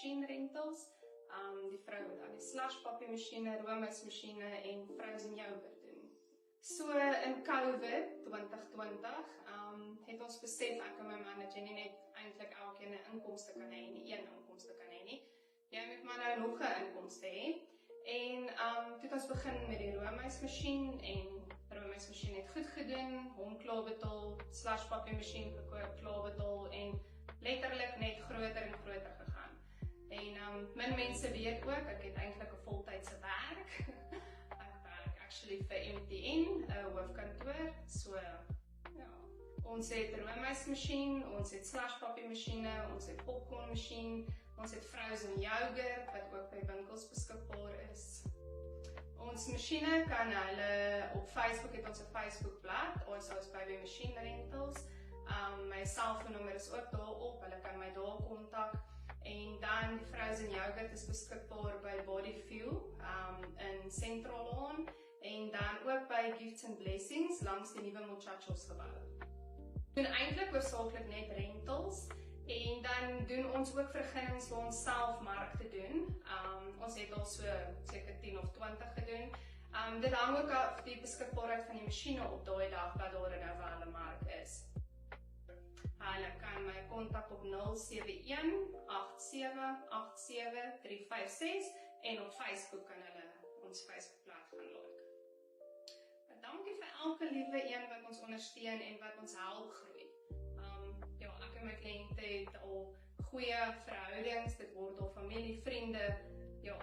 Machine Rentals. Die vrou wat aan die slushpuppy masjiene, roomysmasjiene en frozen yogurt doen. So in COVID 2020 het ons besef, ek en my man, dat jy nie net eintlik elkeen 'n inkomste kan hê nie, een inkomste kan hê nie. Jy moet maar nou nog 'n inkomste hê. En toe het ons begin met die roomysmasjien en roomysmasjien het goed gedoen, hom klaar betaal, slushpuppy masjien gekoop, klaar betaal en letterlik net groter en groter gegaan. En min mense weet ook, ek het eintlik 'n voltydse werk. Ek werk actually vir MTN, 'n hoofkantoor. So ja, ons het roomysmasjien, ons het slushpuppy masjiene, ons het popcorn masjien, ons het frozen yogurt wat ook by winkels beskikbaar is. Ons masjiene kan hulle op Facebook, het ons 'n Facebookblad, ons is by Machine Rentals. My selfoonnommer is ook daarop, hulle kan my daar kontak. En dan die frozen yogurt is beskikbaar by Body Fuel in Central Lawn en dan ook by Gifts and Blessings langs die nuwe Muchachos gebou. Doen eintlik hoofsaaklik net rentals en dan doen ons ook vergunnings vir ons self markte doen. Ons het al so seker 10 of 20 gedoen. Dit hang ook af die beskikbaarheid van die masjiene op daai dag wat daar nou vir hulle mark is. Hulle kan my kontak op 0718787 en op Facebook kan hulle ons Facebookblad gaan like. Dankie vir elke liewe een wat ons ondersteun en wat ons help groei. Ja, ek en my kliënte het al goeie verhoudings, dit word al familie, vriende, ja.